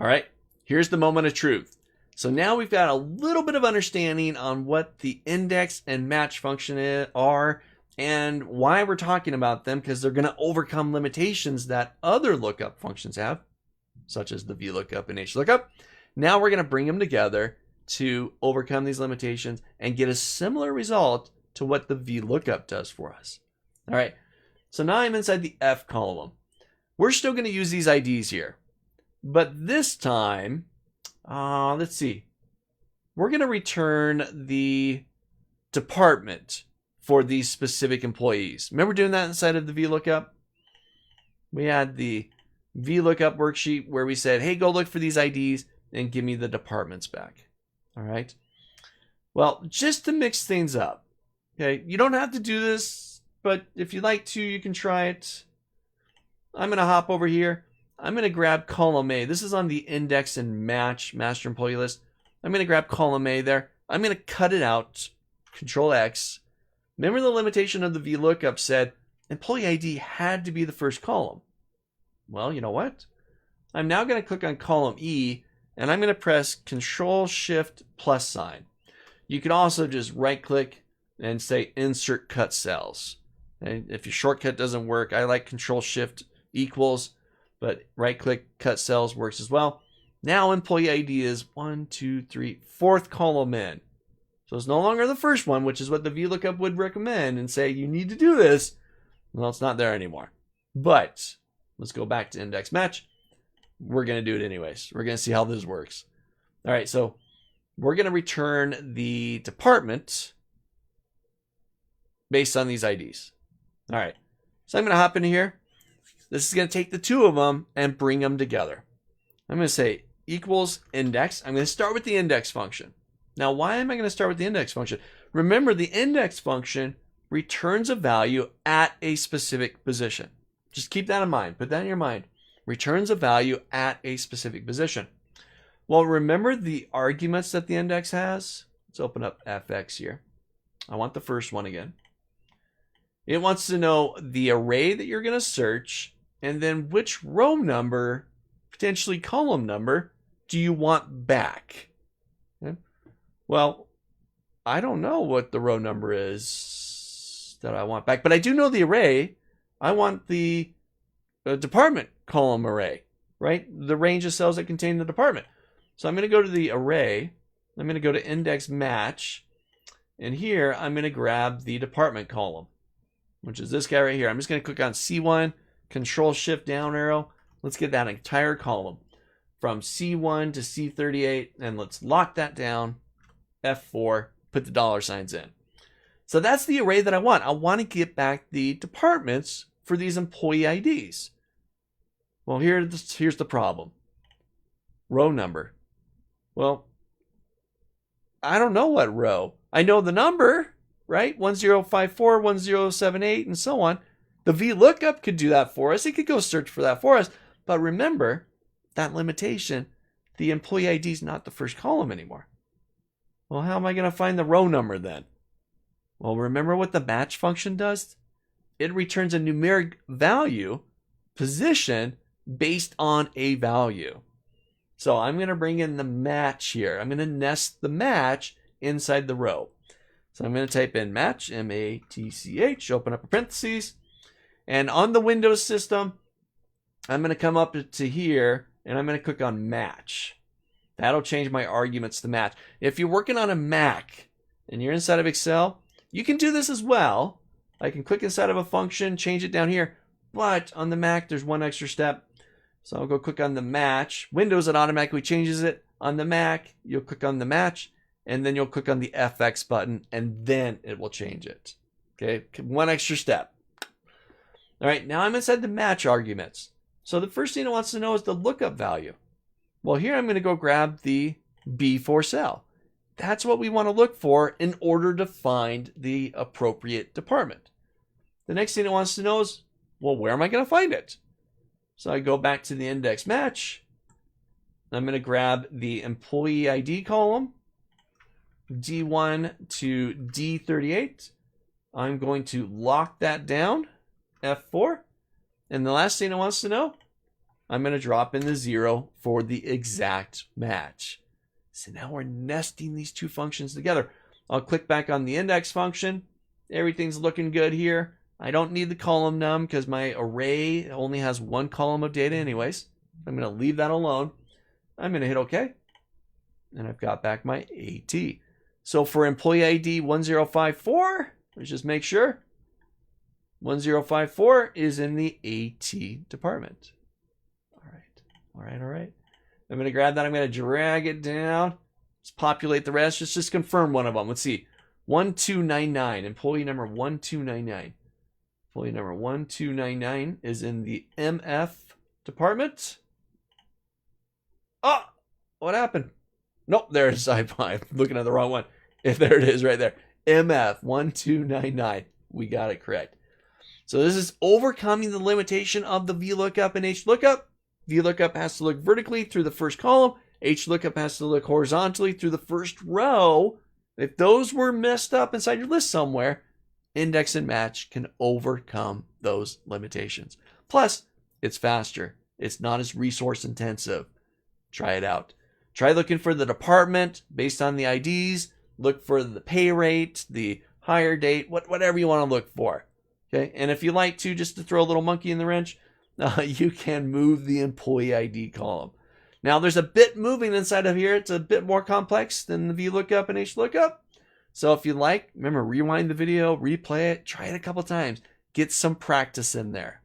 All right, here's the moment of truth. So now we've got a little bit of understanding on what the index and match function are and why we're talking about them, because they're going to overcome limitations that other lookup functions have, such as the VLOOKUP and HLOOKUP. Now we're going to bring them together to overcome these limitations and get a similar result to what the VLOOKUP does for us. All right, so now I'm inside the F column. We're still going to use these IDs here, but this time, let's see, we're going to return the department for these specific employees. Remember doing that inside of the VLOOKUP? We had the VLOOKUP worksheet where we said, hey, go look for these IDs and give me the departments back. All right. Well, just to mix things up, okay, you don't have to do this, but if you'd like to, you can try it. I'm going to hop over here. I'm going to grab column A. This is on the index and match master employee list. I'm going to grab column A there. I'm going to cut it out, Control X. Remember the limitation of the VLOOKUP said employee ID had to be the first column. Well, you know what? I'm now going to click on column E, and I'm going to press Control-Shift+sign. You can also just right-click and say Insert Cut Cells. And if your shortcut doesn't work, I like Control-Shift equals, but right-click Cut Cells works as well. Now employee ID is 1, 2, 3, fourth column in. So it's no longer the first one, which is what the VLOOKUP would recommend and say you need to do this. Well, it's not there anymore. But let's go back to index match. We're going to do it anyways. We're going to see how this works. All right, so we're going to return the department based on these IDs. All right, so I'm going to hop into here. This is going to take the two of them and bring them together. I'm going to say equals index. I'm going to start with the index function. Now, why am I going to start with the index function? Remember, the index function returns a value at a specific position. Just keep that in mind. Put that in your mind. Returns a value at a specific position. Well, remember the arguments that the index has? Let's open up fx here. I want the first one again. It wants to know the array that you're going to search and then which row number, potentially column number, do you want back? Okay. Well, I don't know what the row number is that I want back, but I do know the array. I want the department column array, right? The range of cells that contain the department. So I'm going to go to the array. I'm going to go to index match. And here I'm going to grab the department column, which is this guy right here. I'm just going to click on C1, Control Shift down arrow. Let's get that entire column from C1 to C38, and let's lock that down. F4, put the $signs in. So that's the array that I want. I want to get back the departments for these employee IDs. Well, here's the problem. Row number. Well, I don't know what row. I know the number, right? 1054, 1078, and so on. The VLOOKUP could do that for us. It could go search for that for us. But remember that limitation. The employee ID is not the first column anymore. Well, how am I going to find the row number then? Well, remember what the match function does? It returns a numeric value, position, based on a value. So I'm going to bring in the match here. I'm going to nest the match inside the row. So I'm going to type in match, M-A-T-C-H, open up a parentheses. And on the Windows system, I'm going to come up to here, and I'm going to click on match. That'll change my arguments to match. If you're working on a Mac and you're inside of Excel, you can do this as well. I can click inside of a function, change it down here. But on the Mac, there's one extra step. So I'll go click on the match. Windows, it automatically changes it. On the Mac, you'll click on the match, and then you'll click on the FX button, and then it will change it. Okay, one extra step. All right, now I'm inside the match arguments. So the first thing it wants to know is the lookup value. Well, here I'm going to go grab the B4 cell. That's what we want to look for in order to find the appropriate department. The next thing it wants to know is, well, where am I going to find it? So I go back to the index match. I'm going to grab the employee ID column, D1 to D38. I'm going to lock that down, F4. And the last thing it wants to know, I'm going to drop in the 0 for the exact match. So now we're nesting these two functions together. I'll click back on the index function. Everything's looking good here. I don't need the column num because my array only has one column of data anyways. I'm going to leave that alone. I'm going to hit OK. And I've got back my AT. So for employee ID 1054, let's just make sure. 1054 is in the AT department. All right. I'm going to grab that. I'm going to drag it down. Let's populate the rest. Just confirm one of them. Let's see. 1299. Employee number 1299. Employee number 1299 is in the MF department. Oh, what happened? Nope, there it is. I'm looking at the wrong one. There it is right there. MF 1299. We got it correct. So this is overcoming the limitation of the VLOOKUP and HLOOKUP. VLOOKUP has to look vertically through the first column. HLOOKUP has to look horizontally through the first row. If those were messed up inside your list somewhere, index and match can overcome those limitations. Plus, it's faster. It's not as resource intensive. Try it out. Try looking for the department based on the IDs. Look for the pay rate, the hire date, whatever you want to look for. Okay, and if you like to, just to throw a little monkey in the wrench, you can move the employee ID column. Now, there's a bit moving inside of here. It's a bit more complex than the VLOOKUP and HLOOKUP. So if you like, remember, rewind the video, replay it, try it a couple times. Get some practice in there.